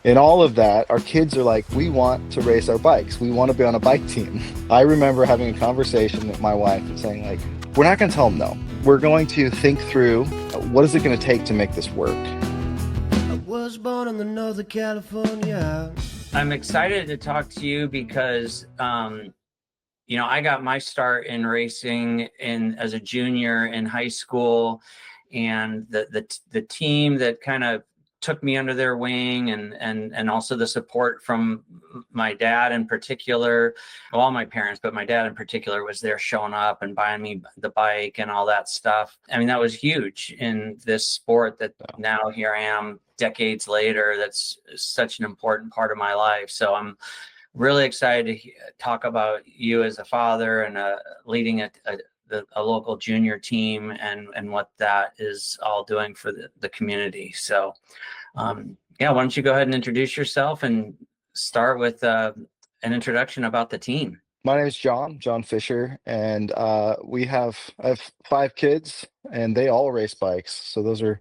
In all of that, our kids are like, we want to race our bikes. We want to be on a bike team. I remember having a conversation with my wife and saying, like, we're not going to tell them no. We're going to think through what is it going to take to make this work. I was born in the Northern California. I'm excited to talk to you because, I got my start in racing as a junior in high school, and the team that kind of took me under their wing, and also the support from my dad in particular, well, all my parents, but my dad in particular was there showing up and buying me the bike and all that stuff. I mean, that was huge in this sport that now here I am decades later. That's such an important part of my life. So I'm really excited to talk about you as a father and leading a local junior team, and what that is all doing for the community. So, why don't you go ahead and introduce yourself and start with an introduction about the team? My name is Jon Fisher, and I have 5 kids, and they all race bikes. So those are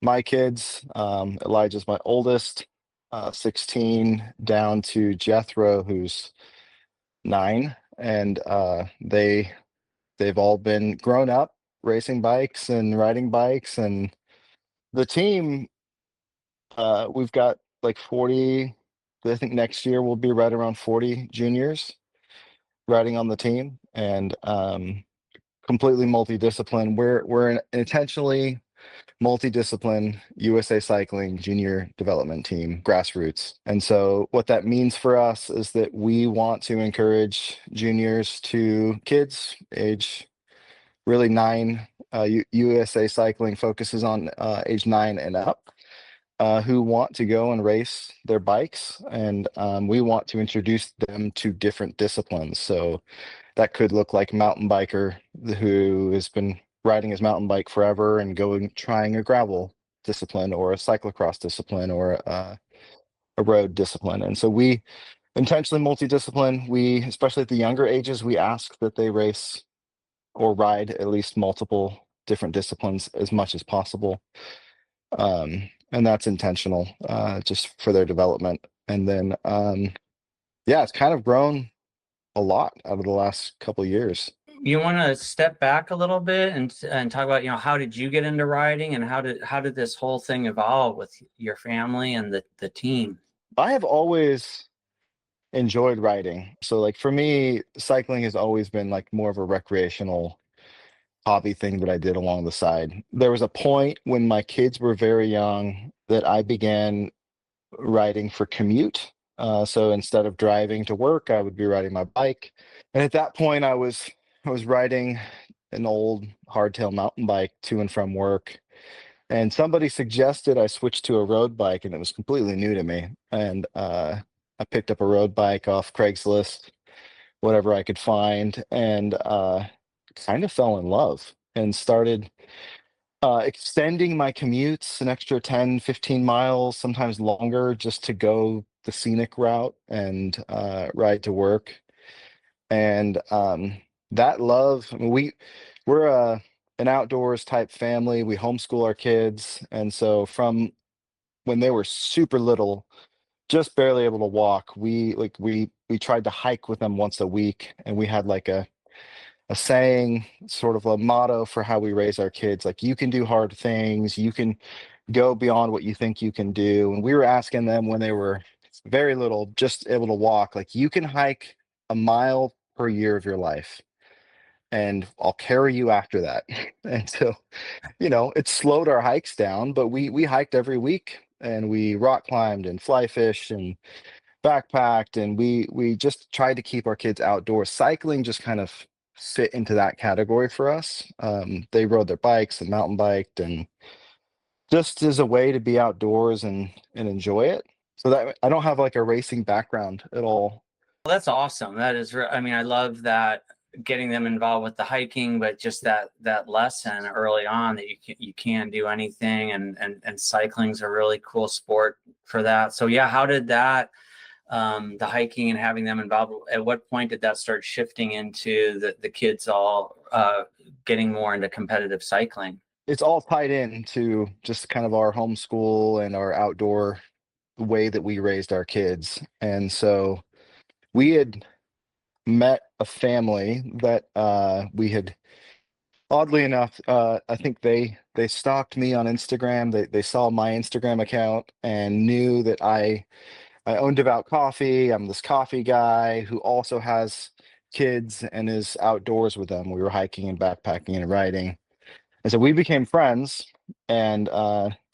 my kids. Elijah's my oldest, 16, down to Jethro, who's 9, and they've all been grown up racing bikes and riding bikes, and the team, we've got like 40. I think next year we'll be right around 40 juniors riding on the team, and completely multidiscipline. We're an intentionally multidiscipline USA Cycling junior development team, grassroots. And so what that means for us is that we want to encourage juniors to kids age really 9. USA Cycling focuses on age 9 and up, who want to go and race their bikes, and we want to introduce them to different disciplines. So that could look like a mountain biker who has been riding his mountain bike forever and trying a gravel discipline, or a cyclocross discipline, or a road discipline. And so we intentionally multidiscipline. We, especially at the younger ages, we ask that they race or ride at least multiple different disciplines as much as possible. And that's intentional, just for their development. And then, it's kind of grown a lot out of the last couple of years. You want to step back a little bit and talk about, how did you get into riding, and how did this whole thing evolve with your family and the team? I have always enjoyed riding. So like for me, cycling has always been like more of a recreational hobby thing that I did along the side. There was a point when my kids were very young that I began riding for commute. So instead of driving to work, I would be riding my bike. And at that point, I was riding an old hardtail mountain bike to and from work. And somebody suggested I switch to a road bike, and it was completely new to me. And I picked up a road bike off Craigslist, whatever I could find, and kind of fell in love and started extending my commutes an extra 10, 15 miles, sometimes longer, just to go the scenic route and ride to work. And that love, I mean, we're an outdoors type family. We homeschool our kids, and so from when they were super little, just barely able to walk, we tried to hike with them once a week, and we had like a saying, sort of a motto for how we raise our kids, like, you can do hard things, you can go beyond what you think you can do. And we were asking them when they were very little, just able to walk, like, you can hike a mile per year of your life, and I'll carry you after that. And so, it slowed our hikes down, but we hiked every week, and we rock climbed and fly fished and backpacked, and we just tried to keep our kids outdoors. Cycling just kind of fit into that category for us. They rode their bikes and mountain biked, and just as a way to be outdoors and enjoy it. So that I don't have like a racing background at all. Well, that's awesome. That is, I mean, I love that, getting them involved with the hiking, but just that lesson early on that you can do anything, and cycling's a really cool sport for that. So yeah, how did that, the hiking and having them involved, at what point did that start shifting into the kids all getting more into competitive cycling? It's all tied in to just kind of our homeschool and our outdoor way that we raised our kids. And so we had met a family that we had, oddly enough, I think they stalked me on Instagram. They saw my Instagram account and knew that I own Devout Coffee. I'm this coffee guy who also has kids and is outdoors with them. We were hiking and backpacking and riding. And so we became friends and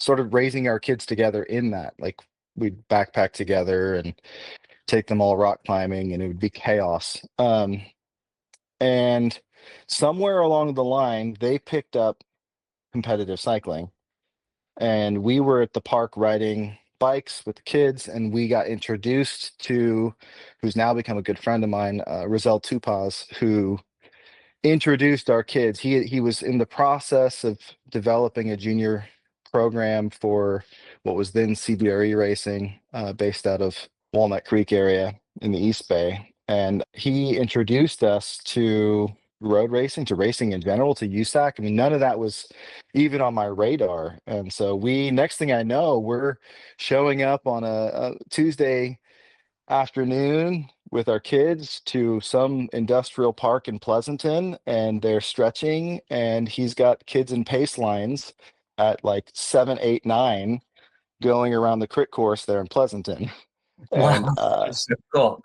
started raising our kids together in that. Like we'd backpack together and take them all rock climbing, and it would be chaos. And somewhere along the line, they picked up competitive cycling. And we were at the park riding bikes with the kids, and we got introduced to who's now become a good friend of mine, Rozel Tupaz, who introduced our kids. He was in the process of developing a junior program for what was then CBRE Racing, based out of Walnut Creek area in the East Bay. And he introduced us to road racing, to racing in general, to USAC. I mean, none of that was even on my radar. And so next thing I know, we're showing up on a Tuesday afternoon with our kids to some industrial park in Pleasanton, and they're stretching, and he's got kids in pace lines at like 7, 8, 9 going around the crit course there in Pleasanton. And Wow, that's so cool.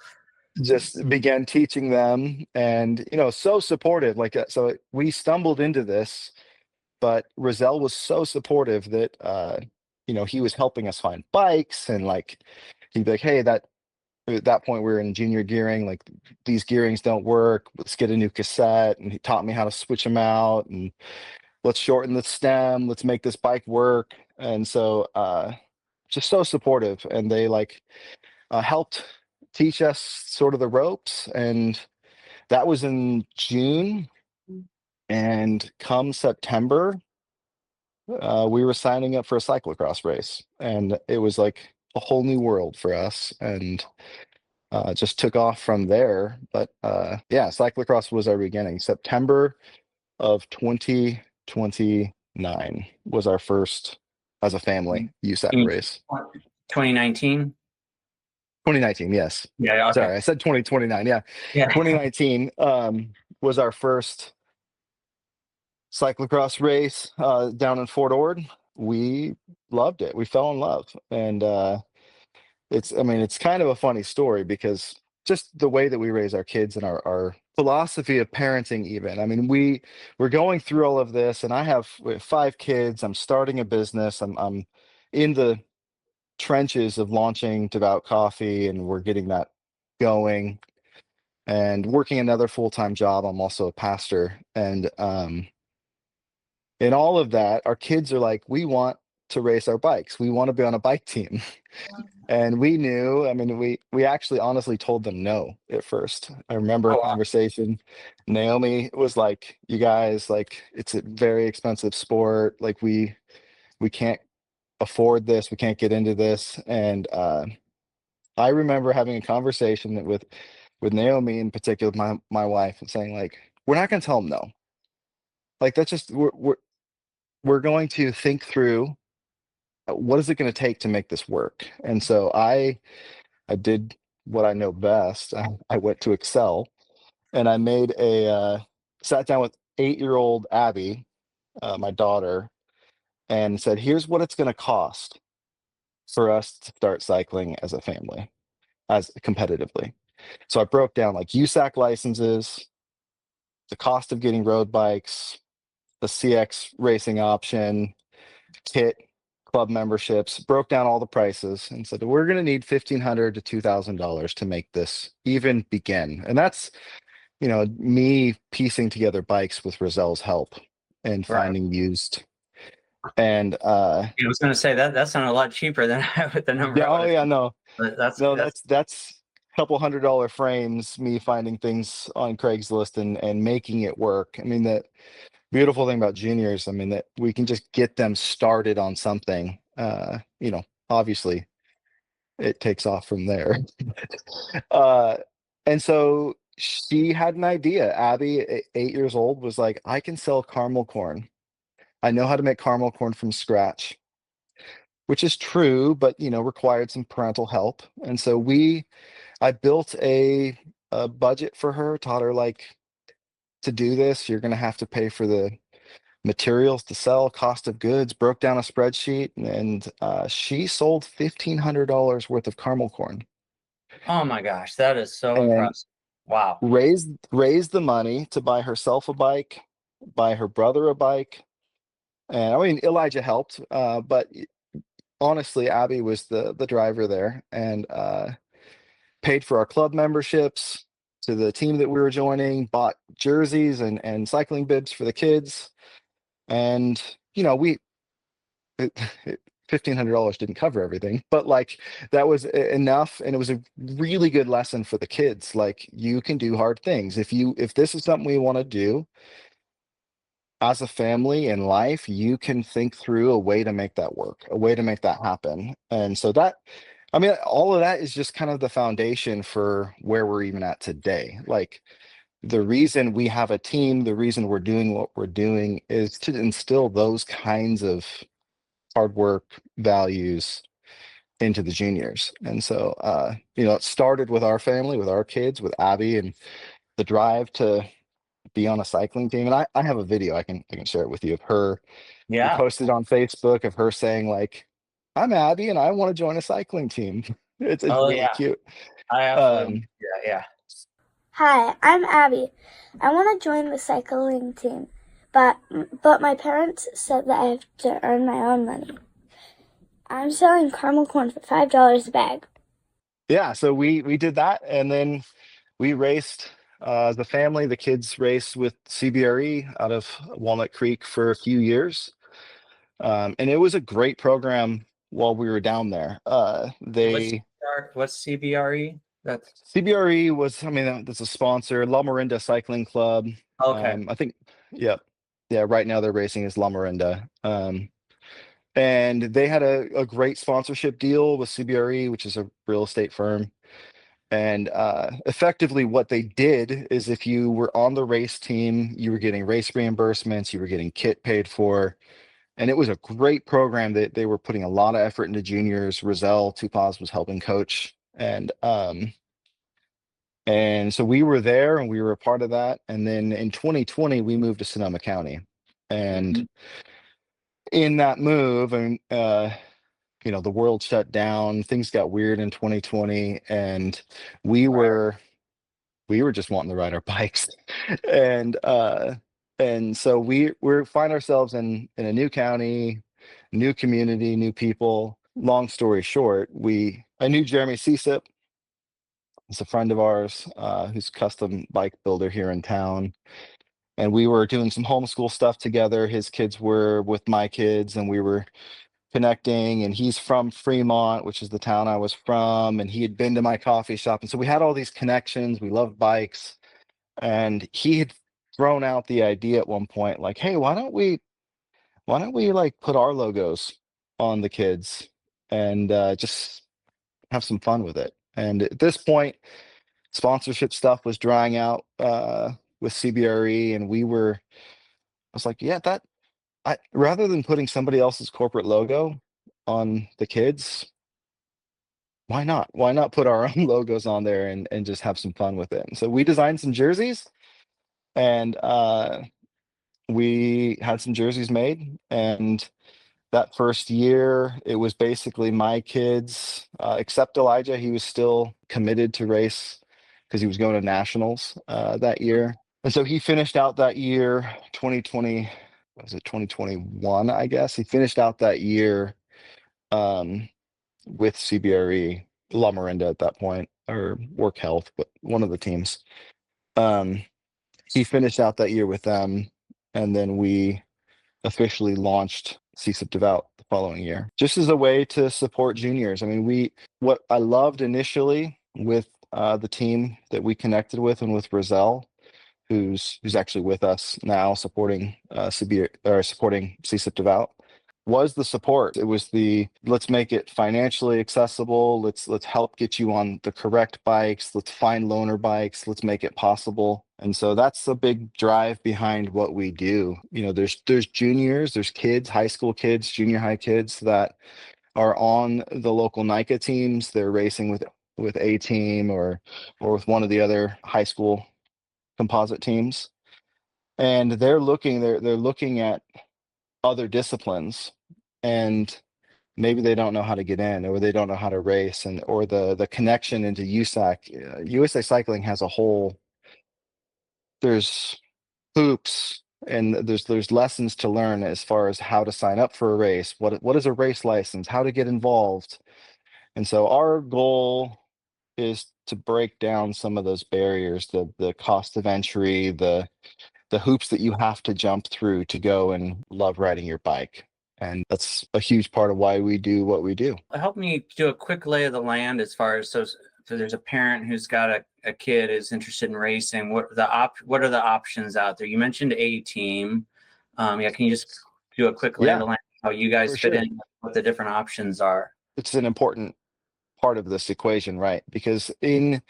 just began teaching them, and so supportive. Like so we stumbled into this, but Rozel was so supportive that he was helping us find bikes, and like he'd be like, hey, at that point we were in junior gearing, like these gearings don't work, let's get a new cassette. And he taught me how to switch them out, and let's shorten the stem, let's make this bike work. And so just so supportive, and they like helped teach us sort of the ropes. And that was in June, and come September we were signing up for a cyclocross race, and it was like a whole new world for us. And just took off from there. But yeah, cyclocross was our beginning. September of 2029 was our first, as a family, USAC You mean race. 2019? 2019, yes. Yeah, okay. Sorry, I said 2029. Yeah, Yeah. 2019 was our first cyclocross race down in Fort Ord. We loved it. We fell in love, and it's kind of a funny story, because just the way that we raise our kids and our philosophy of parenting. Even, I mean, we're going through all of this, and we have 5 kids. I'm starting a business. I'm in the trenches of launching Devout Coffee, and we're getting that going, and working another full-time job. I'm also a pastor, and in all of that, our kids are like, we want to race our bikes. We want to be on a bike team. And we knew, I mean, we actually honestly told them no at first. I remember a Oh, wow. conversation. Naomi was like, you guys, like, it's a very expensive sport. Like we can't afford this. We can't get into this. And I remember having a conversation with Naomi in particular, my wife, and saying like, we're not going to tell them no. Like that's just we're going to think through what is it going to take to make this work. And so I did what I know best. I went to Excel, and I made sat down with 8-year-old Abby, my daughter, and said, here's what it's going to cost for us to start cycling as a family, as competitively. So I broke down like USAC licenses, the cost of getting road bikes, the CX racing option, kit, club memberships, broke down all the prices, and said we're going to need $1,500 to $2,000 to make this even begin. And that's me piecing together bikes with Rozel's help and Right. finding used. And I was going to say that sounded a lot cheaper than the number. yeah, oh yeah, no, But that's a couple $100 frames, me finding things on Craigslist and making it work. I mean, that beautiful thing about juniors, I mean, that we can just get them started on something. Obviously it takes off from there. uh and so she had an idea. Abby, 8 years old, was like, I can sell caramel corn. I know how to make caramel corn from scratch. which is true, but required some parental help. And so I built a budget for her, taught her like to do this. You're going to have to pay for the materials to sell, cost of goods, broke down a spreadsheet, and she sold $1,500 worth of caramel corn Oh my gosh, that is so and impressive. Wow. raised the money to buy herself a bike, buy her brother a bike. And I mean, Elijah helped, but honestly, Abby was the driver there, and paid for our club memberships to the team that we were joining, bought jerseys and cycling bibs for the kids. And we $1,500 didn't cover everything, but like that was enough, and it was a really good lesson for the kids. Like, you can do hard things if this is something we want to do as a family in life. You can think through a way to make that work, a way to make that happen. And so I mean, all of that is just kind of the foundation for where we're even at today. Like, the reason we have a team, the reason we're doing what we're doing is to instill those kinds of hard work values into the juniors. And so, it started with our family, with our kids, with Abby, and the drive to be on a cycling team. And I have a video, I can share it with you, of her. We Yeah. posted on Facebook of her saying like, "I'm Abby and I want to join a cycling team." It's Oh really yeah. cute. I absolutely. Um, Yeah. Hi, I'm Abby. I want to join the cycling team, but my parents said that I have to earn my own money. I'm selling caramel corn for $5 a bag. yeah, so we did that, and then we raced the family. The kids raced with CBRE out of Walnut Creek for a few years, and it was a great program while we were down there. What's CBRE? That's CBRE was, I mean, that's a sponsor, La Morinda Cycling Club. okay. I think, yeah, yeah. Right now they're racing as La Morinda, and they had a great sponsorship deal with CBRE, which is a real estate firm. And effectively, what they did is, if you were on the race team, you were getting race reimbursements, you were getting kit paid for, and it was a great program that they were putting a lot of effort into juniors. Rozel, Tupaz was helping coach, and so we were there and we were a part of that. And then in 2020, we moved to Sonoma County, and Mhm. in that move, and the world shut down, things got weird in 2020, and we Right. were just wanting to ride our bikes. And so we find ourselves in a new county, new community, new people. Long story short, I knew Jeremy Sycip. He's a friend of ours, who's a custom bike builder here in town, and we were doing some homeschool stuff together. His kids were with my kids, and we were connecting. And he's from Fremont, which is the town I was from, and he had been to my coffee shop, and so we had all these connections. We loved bikes, and he had thrown out the idea at one point, like, "Hey, why don't we like put our logos on the kids and just have some fun with it?" And at this point, sponsorship stuff was drying out with CBRE, and I was like, yeah, rather than putting somebody else's corporate logo on the kids, why not? Why not put our own logos on there and just have some fun with it? And so we designed some jerseys, and we had some jerseys made. And that first year, it was basically my kids, except Elijah. He was still committed to race because he was going to nationals that year. And so he finished out that year, 2020, was it 2021, I guess? He finished out that year um, with CBRE, La Morinda at that point, or Work Health, but one of the teams. Um, he finished out that year with them, and then we officially launched Sycip Devout the following year, just as a way to support juniors. I mean, what I loved initially with the team that we connected with, and with Rozel, who's actually with us now, supporting supporting Sycip Devout, was the support. It was the, let's make it financially accessible. Let's help get you on the correct bikes. Let's find loaner bikes. Let's make it possible. And so that's the big drive behind what we do. There's juniors, there's kids, high school kids, junior high kids that are on the local NICA teams. They're racing with A team or with one of the other high school composite teams, and they're looking at other disciplines, and maybe they don't know how to get in, or they don't know how to race, and or the connection into USAC. USA Cycling has a whole, there's hoops, and there's lessons to learn as far as how to sign up for a race, what is a race license, how to get involved. And so our goal is to break down some of those barriers, the cost of entry, the hoops that you have to jump through to go and love riding your bike. And that's a huge part of why we do what we do. Help me do a quick lay of the land as far as, so there's a parent who's got a kid who's interested in racing. What are the options out there? You mentioned A team. Yeah, can you just do a quick lay of the land, how you guys fit in, what the different options are? It's an important part of this equation, right? Because in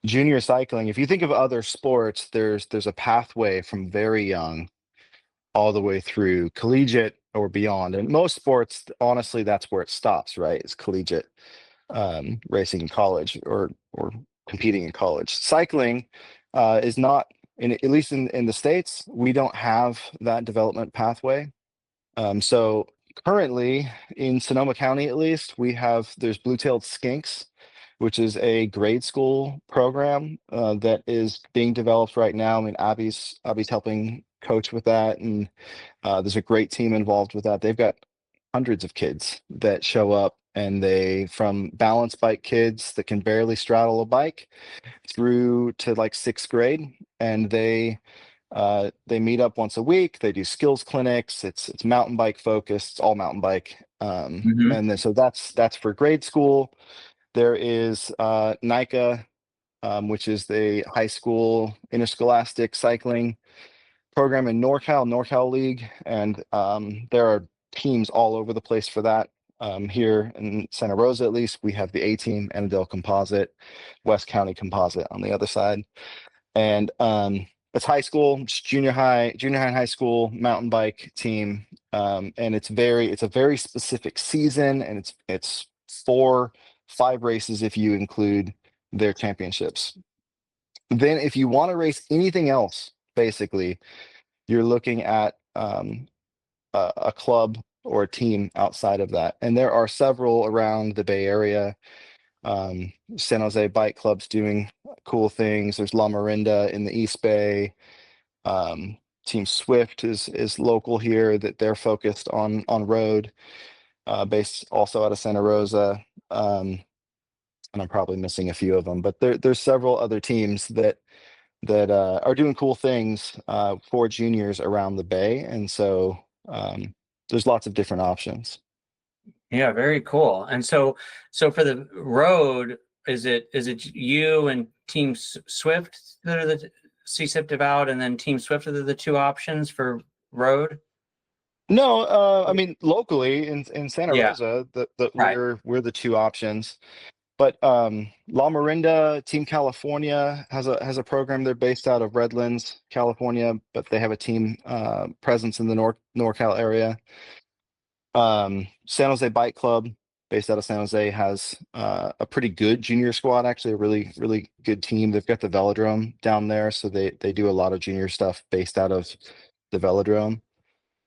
junior cycling, if you think of other sports, there's a pathway from very young all the way through collegiate or beyond. And most sports, honestly, that's where it stops, right? It's collegiate racing in college or competing in college. Cycling is not, at least in the States, we don't have that development pathway. So currently in Sonoma County, at least, there's Blue-tailed Skinks, which is a grade school program that is being developed right now. I mean, Abby's helping coach with that, and there's a great team involved with that. They've got hundreds of kids that show up, and from balance bike kids that can barely straddle a bike through to like 6th grade, and they meet up once a week. They do skills clinics. It's mountain bike focused. It's all mountain bike. And then, so that's for grade school. There is NICA, which is the high school interscholastic cycling program in NorCal League, and there are teams all over the place for that. Here in Santa Rosa, at least, we have the A team, Annandale Composite, West County Composite on the other side, and it's high school, it's junior high and high school mountain bike team, and it's a very specific season, and it's 4-5 races if you include their championships. Then if you want to race anything else, basically, you're looking at a club or a team outside of that. And there are several around the Bay Area. San Jose Bike Club's doing cool things. There's La Morinda in the East Bay. Team Swift is local here, that they're focused on road, based also out of Santa Rosa. And I'm probably missing a few of them, but there's several other teams that are doing cool things for juniors around the Bay. And so there's lots of different options. Yeah, very cool. And so for the road, is it you and Team Swift that are the Sycip Devout, and then Team Swift are the two options for road? No, I mean, locally in Santa Rosa, Right. we're the two options. But La Morinda, Team California has a program. They're based out of Redlands, California, but they have a team presence in the NorCal area. San Jose Bike Club, based out of San Jose, has a pretty good junior squad, actually, a really, really good team. They've got the velodrome down there, so they do a lot of junior stuff based out of the velodrome.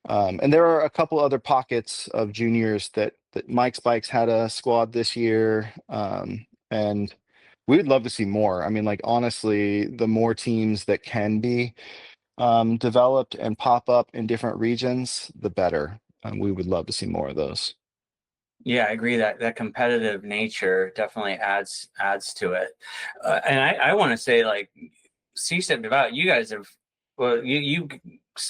And there are a couple other pockets of juniors that Mike's Bikes had a squad this year. And we would love to see more. I mean, like, honestly, the more teams that can be developed and pop up in different regions, the better. We would love to see more of those. Yeah, I agree that competitive nature definitely adds to it. And I want to say, like, Sycip Devout, you guys have, well, you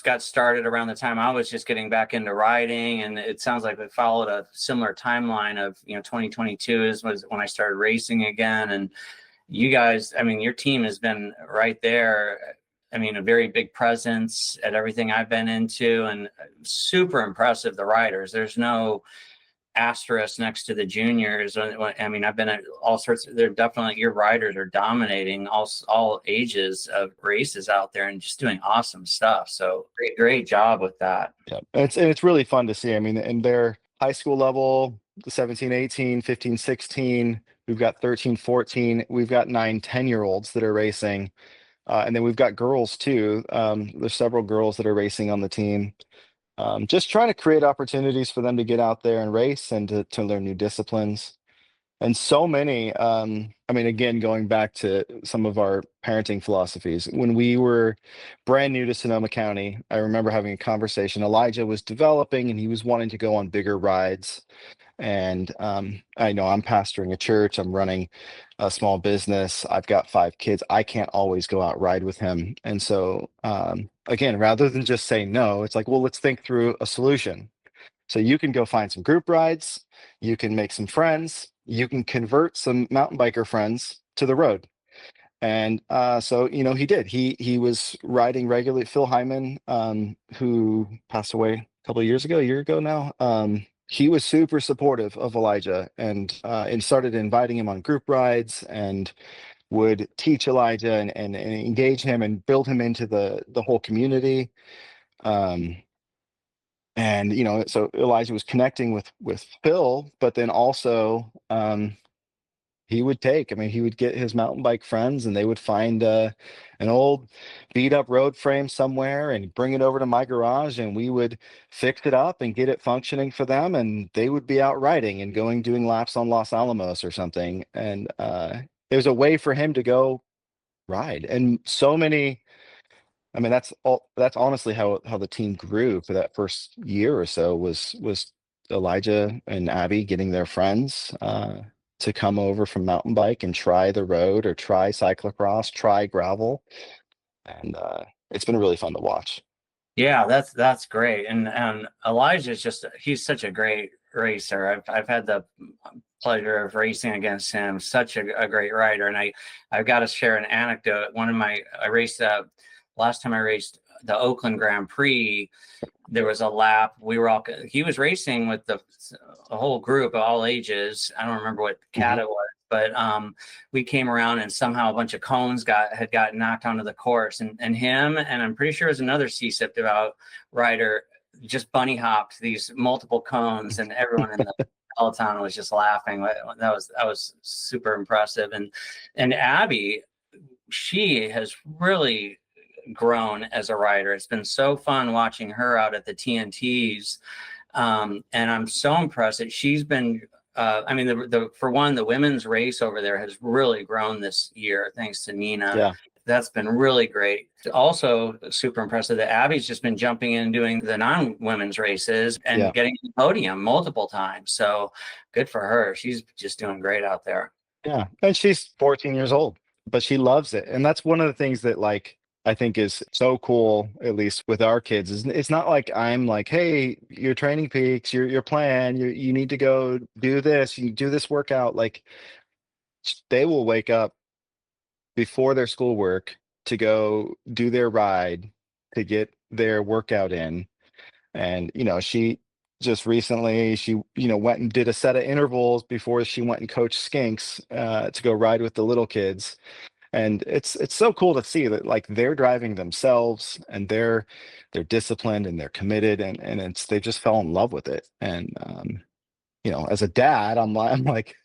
got started around the time I was just getting back into riding, and it sounds like we followed a similar timeline of, 2022 was when I started racing again. And you guys, I mean, your team has been right there. I mean, a very big presence at everything I've been into, and super impressive, the riders. There's no asterisk next to the juniors. I mean, I've been at all sorts. They're definitely, your riders are dominating all ages of races out there and just doing awesome stuff. So great job with that. Yeah, it's really fun to see. I mean, in their high school level, 17, 18, 15, 16. We've got 13, 14. We've got 9, 10-year-olds that are racing. And then we've got girls too. There's several girls that are racing on the team. Just trying to create opportunities for them to get out there and race and to learn new disciplines. And so many, I mean, again, going back to some of our parenting philosophies, when we were brand new to Sonoma County, I remember having a conversation. Elijah was developing and he was wanting to go on bigger rides. And I know I'm pastoring a church, I'm running a small business, I've got 5 kids. I can't always go out ride with him. And so, again, rather than just say no, it's like, well, let's think through a solution. So you can go find some group rides, you can make some friends, you can convert some mountain biker friends to the road. And so, he did. He was riding regularly. Phil Hyman, who passed away a year ago now. He was super supportive of Elijah and started inviting him on group rides and would teach Elijah and engage him and build him into the whole community. And so Elijah was connecting with Phil, but then also he would get his mountain bike friends and they would find an old beat up road frame somewhere and bring it over to my garage and we would fix it up and get it functioning for them, and they would be out riding and doing laps on Los Alamos or something. And it was a way for him to go ride. And so many, I mean, that's honestly how the team grew for that first year or so was Elijah and Abby getting their friends to come over from mountain bike and try the road or try cyclocross, try gravel. And it's been really fun to watch. Yeah, that's great. And Elijah's he's such a great racer. I've had the pleasure of racing against him. Such a great rider. And I've got to share an anecdote. I raced last time I raced the Oakland Grand Prix. There was a lap. He was racing with a whole group of all ages. I don't remember what cat it was, but we came around and somehow a bunch of cones had gotten knocked onto the course, and him, and I'm pretty sure it was another Sycip Devout rider, just bunny hopped these multiple cones, and everyone in the peloton was just laughing. That was super impressive. And Abby, she has really grown as a rider. It's been so fun watching her out at the TNTs, and I'm so impressed that she's been for one, the women's race over there has really grown this year thanks to Nina. Yeah, that's been really great. Also super impressive that Abby's just been jumping in and doing the non-women's races and getting the podium multiple times. So good for her. She's just doing great out there. Yeah, and she's 14 years old, but she loves it. And that's one of the things that I think is so cool, at least with our kids, is it's not like I'm like, hey, your training peaks, your plan, you need to go do this, you do this workout. Like, they will wake up before their schoolwork to go do their ride, to get their workout in. And she just recently went and did a set of intervals before she went and coached skinks to go ride with the little kids. And it's so cool to see that they're driving themselves and they're disciplined and they're committed and they just fell in love with it. And as a dad, I'm like,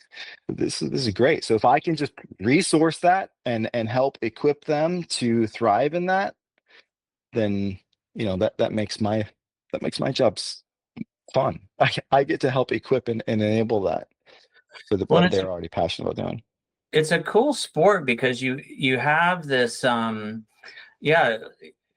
this is great. So if I can just resource that and help equip them to thrive in that, then that makes my jobs fun. I get to help equip and enable that for what they're already passionate about doing. It's a cool sport because you have this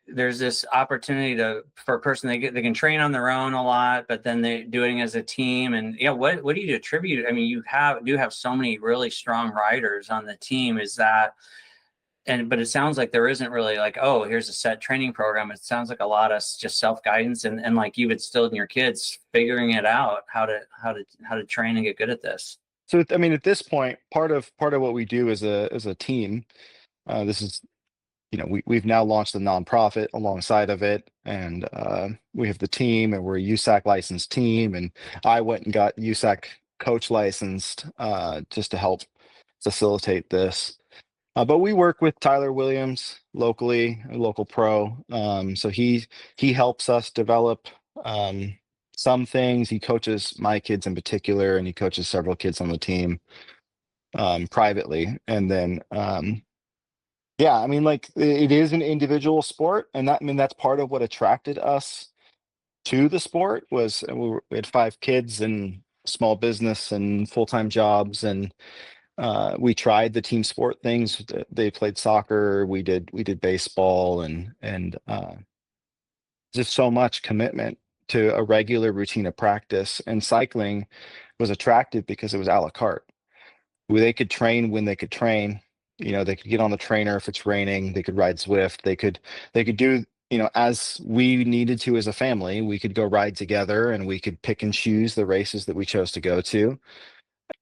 there's this opportunity for a person, they can train on their own a lot, but then they're doing it as a team. And what do you attribute? I mean, you do have so many really strong riders on the team. But it sounds like there isn't really here's a set training program. It sounds like a lot of just self-guidance and like you've instilled in your kids figuring it out how to train and get good at this. So, I mean, at this point, part of what we do as a team, this is, we've now launched a nonprofit alongside of it, and we have the team, and we're a USAC licensed team, and I went and got USAC coach licensed just to help facilitate this. But we work with Tyler Williams locally, a local pro. So he helps us develop some things. He coaches my kids in particular, and he coaches several kids on the team privately. And then yeah, I mean, like, it is an individual sport, and that's part of what attracted us to the sport. Was we had 5 kids and small business and full-time jobs, and we tried the team sport things. They played soccer, we did baseball, and just so much commitment to a regular routine of practice. And cycling was attractive because it was a la carte. They could train when they could train. They could get on the trainer if it's raining. They could ride Zwift. They could do, as we needed to as a family. We could go ride together, and we could pick and choose the races that we chose to go to.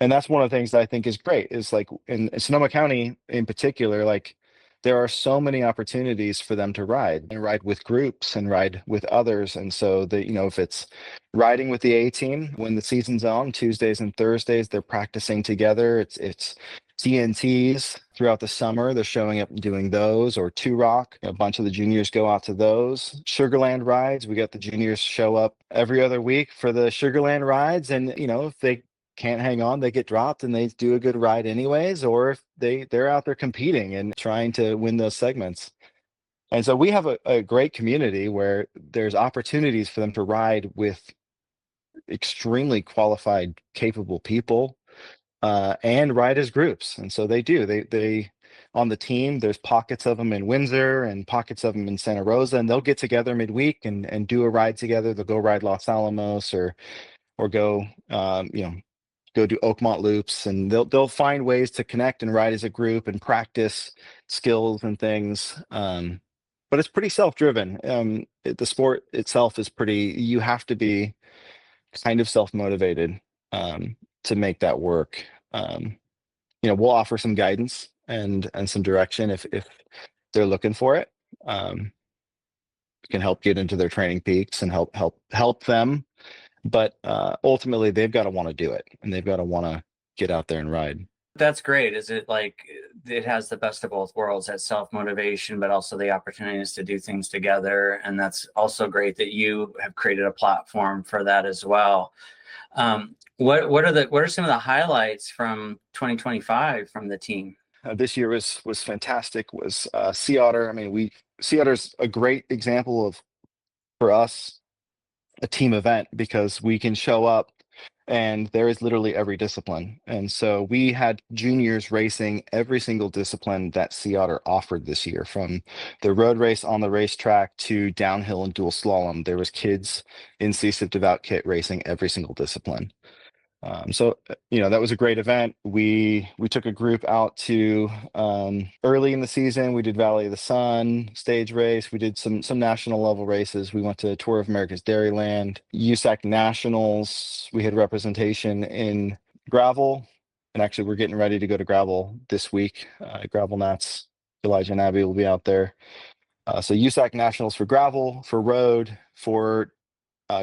And that's one of the things that I think is great, is like in Sonoma County in particular, like there are so many opportunities for them to ride and ride with groups and ride with others. And so if it's riding with the A team when the season's on Tuesdays and Thursdays, they're practicing together. It's TNTs throughout the summer. They're showing up and doing those, or Two Rock. A bunch of the juniors go out to those. Sugarland rides. We got the juniors show up every other week for the Sugarland rides. And, if they can't hang on, they get dropped, and they do a good ride anyways, or if they're out there competing and trying to win those segments. And so we have a great community where there's opportunities for them to ride with extremely qualified, capable people, and ride as groups. And so they on the team, there's pockets of them in Windsor and pockets of them in Santa Rosa, and they'll get together midweek and do a ride together. They'll go ride Los Alamos, or go go do Oakmont loops, and they'll find ways to connect and ride as a group and practice skills and things. But it's pretty self-driven. The sport itself is you have to be kind of self-motivated to make that work. We'll offer some guidance and some direction if they're looking for it. We can help get into their training peaks and help them. But ultimately, they've got to want to do it, and they've got to want to get out there and ride. That's great. Is it like it has the best of both worlds, that self-motivation, but also the opportunities to do things together? And that's also great that you have created a platform for that as well. What are some of the highlights from 2025 from the team? This year was fantastic. Was Sea Otter. I mean, Sea Otter's a great example for us, a team event, because we can show up and there is literally every discipline. And so we had juniors racing every single discipline that Sea Otter offered this year, from the road race on the racetrack to downhill and dual slalom. There was kids in Sycip Devout kit racing every single discipline. So that was a great event. We took a group out to early in the season. We did Valley of the Sun stage race. We did some national level races. We went to Tour of America's Dairyland, USAC Nationals. We had representation in gravel, and actually we're getting ready to go to gravel this week. Gravel Nats, Elijah and Abby will be out there. So USAC Nationals for gravel, for road, for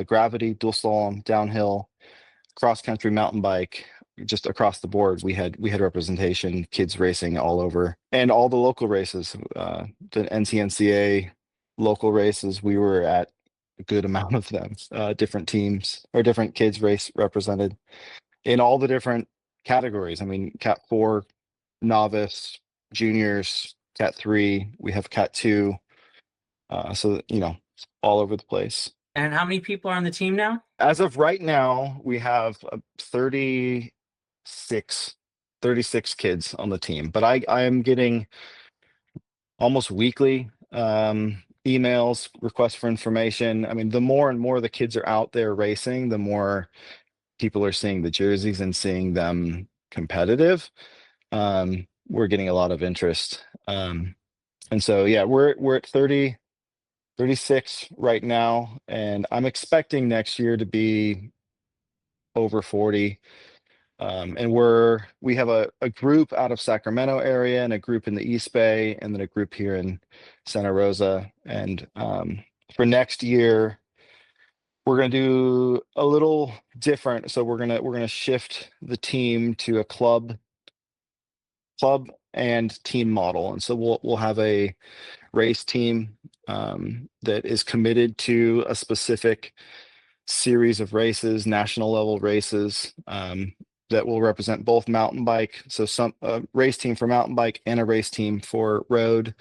gravity, dual slalom, downhill, cross country, mountain bike, just across the board. We had representation, kids racing all over, and all the local races, the NCNCA local races. We were at a good amount of them. Different teams or different kids race represented in all the different categories. I mean, Cat 4, novice, juniors, Cat 3. We have Cat 2. So all over the place. And how many people are on the team now? As of right now, we have 36 kids on the team, but I am getting almost weekly emails, requests for information. I mean, the more and more the kids are out there racing, the more people are seeing the jerseys and seeing them competitive. We're getting a lot of interest. And so, yeah, we're at 36 right now, and I'm expecting next year to be over 40. And we have a group out of Sacramento area, and a group in the East Bay, and then a group here in Santa Rosa. And for next year, we're going to do a little different. So we're gonna shift the team to a club and team model, and so we'll have a race team that is committed to a specific series of races, national level races, that will represent both mountain bike. So some race team for mountain bike and a race team for road.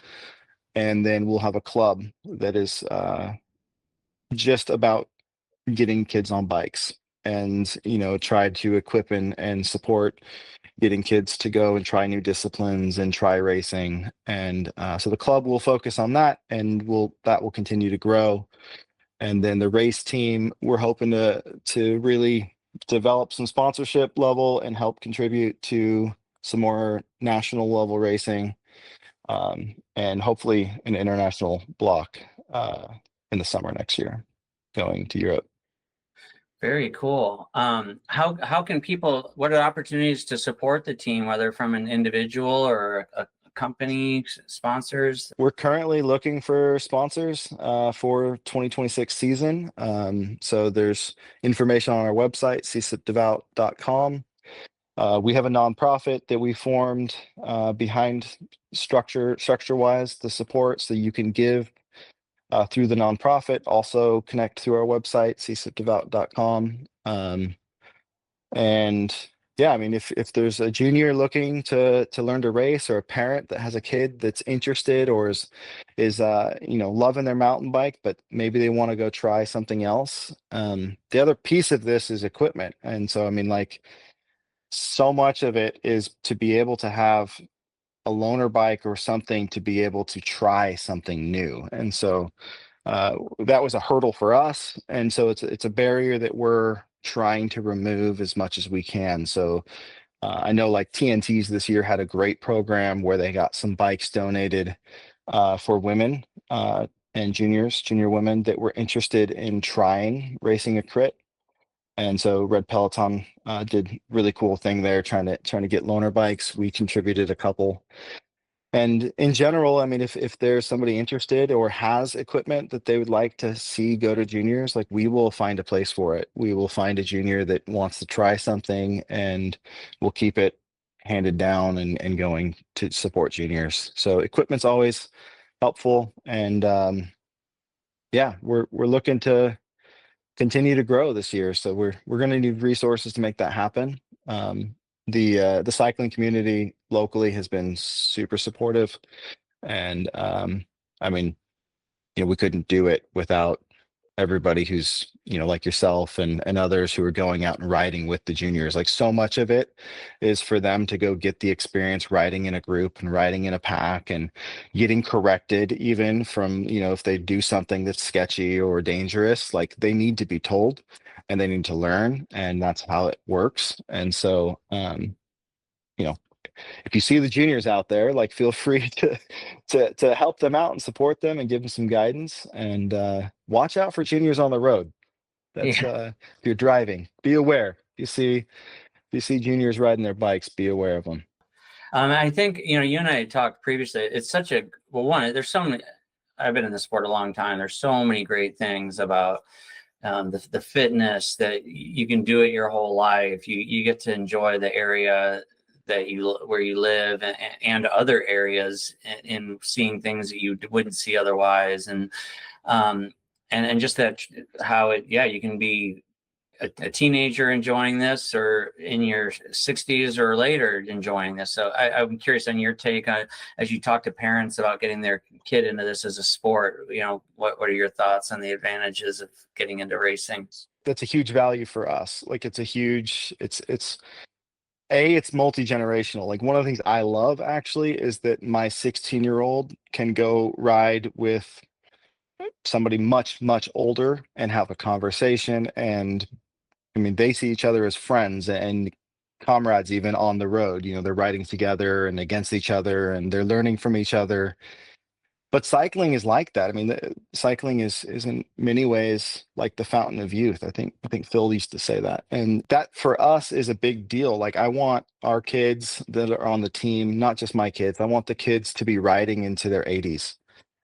And then we'll have a club that is just about getting kids on bikes and, try to equip and support getting kids to go and try new disciplines and try racing. And so the club will focus on that, and that will continue to grow. And then the race team, we're hoping to really develop some sponsorship level and help contribute to some more national level racing, and hopefully an international block in the summer next year, going to Europe. Very cool. How can people, what are the opportunities to support the team, whether from an individual or a company, sponsors? We're currently looking for sponsors for 2026 season. So there's information on our website, sycipdevout.com. We have a nonprofit that we formed behind structure-wise the support, so you can give through the nonprofit. Also connect through our website, sycipdevout.com. And yeah, I mean, if there's a junior looking to learn to race, or a parent that has a kid that's interested or is loving their mountain bike, but maybe they want to go try something else. The other piece of this is equipment. And so, I mean, like, so much of it is to be able to have a loaner bike or something to be able to try something new. And so that was a hurdle for us. And so it's a barrier that we're trying to remove as much as we can. So I know, like, TNT's this year had a great program where they got some bikes donated for women and junior women that were interested in trying racing a crit. And so Red Peloton did really cool thing there, trying to get loaner bikes. We contributed a couple. And in general, I mean, if there's somebody interested or has equipment that they would like to see go to juniors, like, we will find a place for it. We will find a junior that wants to try something, and we'll keep it handed down and going to support juniors. So equipment's always helpful. And yeah, we're looking to continue to grow this year. So we're going to need resources to make that happen. The cycling community locally has been super supportive, and I mean, we couldn't do it without everybody who's, like yourself and others who are going out and riding with the juniors. Like, so much of it is for them to go get the experience riding in a group and riding in a pack and getting corrected, even from, if they do something that's sketchy or dangerous. Like, they need to be told and they need to learn, and that's how it works. And so if you see the juniors out there, like, feel free to help them out and support them and give them some guidance. And watch out for juniors on the road. That's if you're driving, be aware. If you see juniors riding their bikes, be aware of them. I think, you and I talked previously. It's such a, there's so many, I've been in the sport a long time. There's so many great things about the fitness that you can do it your whole life. You get to enjoy the area where you live, and other areas, in seeing things that you wouldn't see otherwise. And just that, how you can be a teenager enjoying this, or in your 60s or later enjoying this. So I'm curious on your take on, as you talk to parents about getting their kid into this as a sport, what are your thoughts on the advantages of getting into racing? That's a huge value for us. Like, it's multi-generational. Like, one of the things I love, actually, is that my 16-year-old can go ride with somebody much, much older and have a conversation. And I mean, they see each other as friends and comrades, even on the road. They're riding together and against each other, and they're learning from each other. But cycling is like that. I mean, cycling is in many ways like the fountain of youth. I think Phil used to say that. And that, for us, is a big deal. Like, I want our kids that are on the team, not just my kids, I want the kids to be riding into their 80s.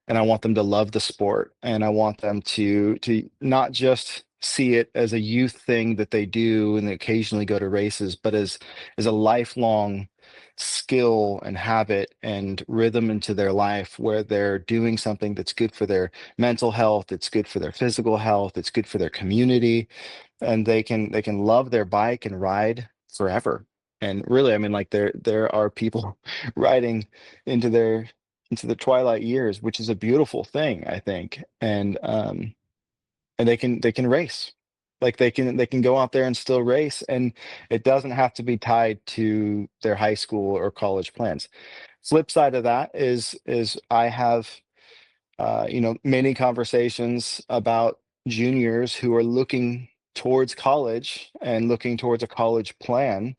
And I want them to love the sport. And I want them to not just see it as a youth thing that they do and they occasionally go to races, but as a lifelong skill and habit and rhythm into their life where they're doing something that's good for their mental health, it's good for their physical health, it's good for their community, and they can love their bike and ride forever. And really, I mean, like there are people riding into the twilight years, which is a beautiful thing, I think. And they can race. Like they can go out there and still race, and it doesn't have to be tied to their high school or college plans. Flip side of that is I have many conversations about juniors who are looking towards college and looking towards a college plan,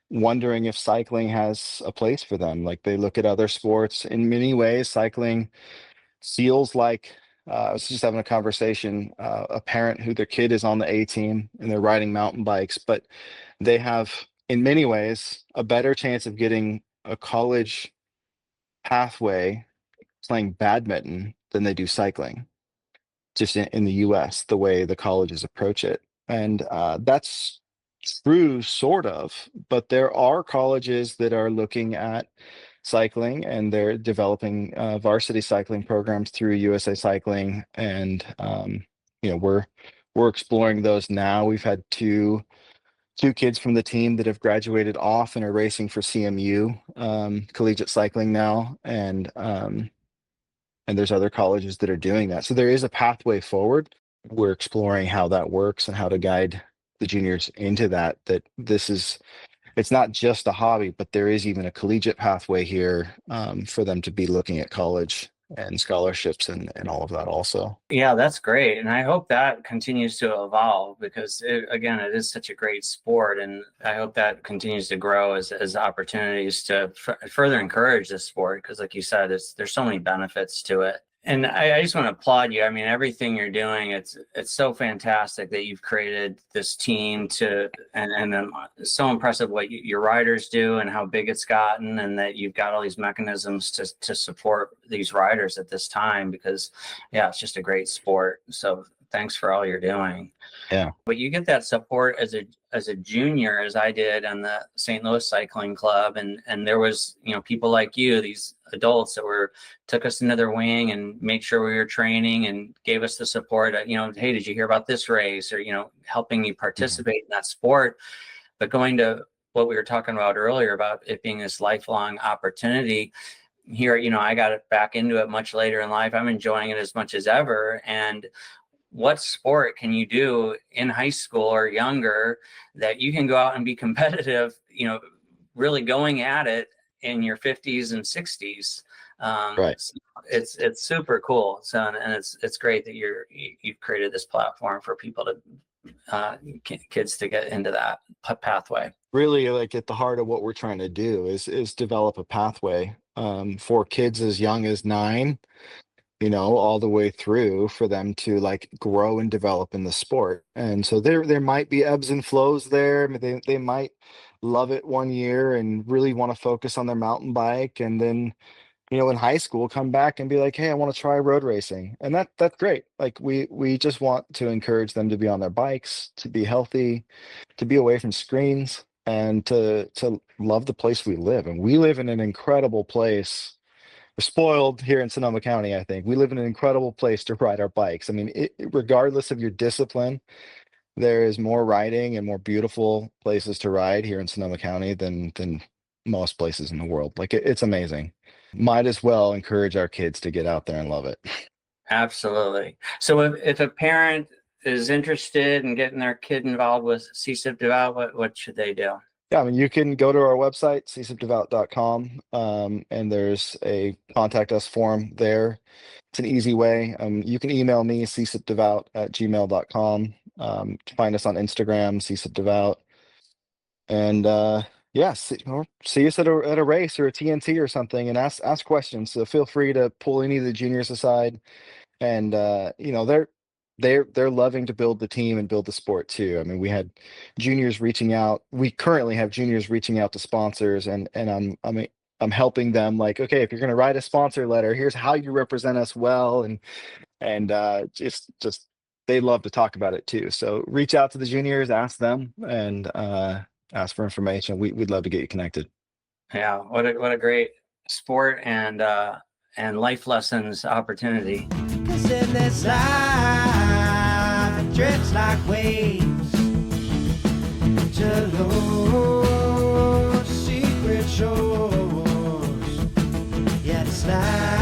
wondering if cycling has a place for them. Like they look at other sports. In many ways, cycling feels like I was just having a conversation, a parent who their kid is on the A team and they're riding mountain bikes, but they have, in many ways, a better chance of getting a college pathway playing badminton than they do cycling, just in the US, the way the colleges approach it. And that's true, sort of, but there are colleges that are looking at cycling and they're developing varsity cycling programs through USA Cycling. And we're exploring those now. We've had two kids from the team that have graduated off and are racing for CMU collegiate cycling now. And there's other colleges that are doing that. So there is a pathway forward. We're exploring how that works and how to guide the juniors into that, it's not just a hobby, but there is even a collegiate pathway here for them to be looking at college and scholarships and all of that also. Yeah, that's great. And I hope that continues to evolve because again, it is such a great sport. And I hope that continues to grow as opportunities to further encourage this sport. Because like you said, there's so many benefits to it. And I just want to applaud you. I mean, everything you're doing, it's so fantastic that you've created this team and then it's so impressive what your riders do and how big it's gotten, and that you've got all these mechanisms to support these riders at this time because, yeah, it's just a great sport. So thanks for all you're doing. Yeah. But you get that support as a junior, as I did on the St. Louis Cycling Club, and there was people like you, these adults that took us into their wing and made sure we were training and gave us the support. Hey, did you hear about this race? Or helping you participate in that sport. But going to what we were talking about earlier about it being this lifelong opportunity. Here, I got it back into it much later in life. I'm enjoying it as much as ever. And what sport can you do in high school or younger that you can go out and be competitive, really going at it in your 50s and 60s? Right. So it's super cool. So, and it's great that you've created this platform for people kids to get into that pathway. Really, like at the heart of what we're trying to do is develop a pathway for kids as young as 9, all the way through, for them to like grow and develop in the sport. And so there might be ebbs and flows there. I mean, they might love it one year and really want to focus on their mountain bike, and then in high school come back and be like, hey, I want to try road racing. And that's great. Like we just want to encourage them to be on their bikes, to be healthy, to be away from screens, and to love the place we live. And we live in an incredible place. We're spoiled here in Sonoma County, I think. We live in an incredible place to ride our bikes. I mean, regardless of your discipline, there is more riding and more beautiful places to ride here in Sonoma County than most places in the world. Like it's amazing. Might as well encourage our kids to get out there and love it. Absolutely. So if a parent is interested in getting their kid involved with Sycip Devout, what should they do? Yeah, I mean, you can go to our website, sycipdevout.com, and there's a contact us form there. It's an easy way. You can email me, sycipdevout@gmail.com. Find us on Instagram, sycipdevout. And see us at a race or a TNT or something, and ask questions. So feel free to pull any of the juniors aside, and they're loving to build the team and build the sport too. I mean, we had juniors reaching out. We currently have juniors reaching out to sponsors, and I'm helping them, like, okay, if you're going to write a sponsor letter, here's how you represent us well, and just they love to talk about it too. So reach out to the juniors, ask them, and ask for information. We'd love to get you connected. Yeah, what a great sport and life lessons opportunity. 'Cause in this life, it drifts like waves to lose secret shores. Yet it's life.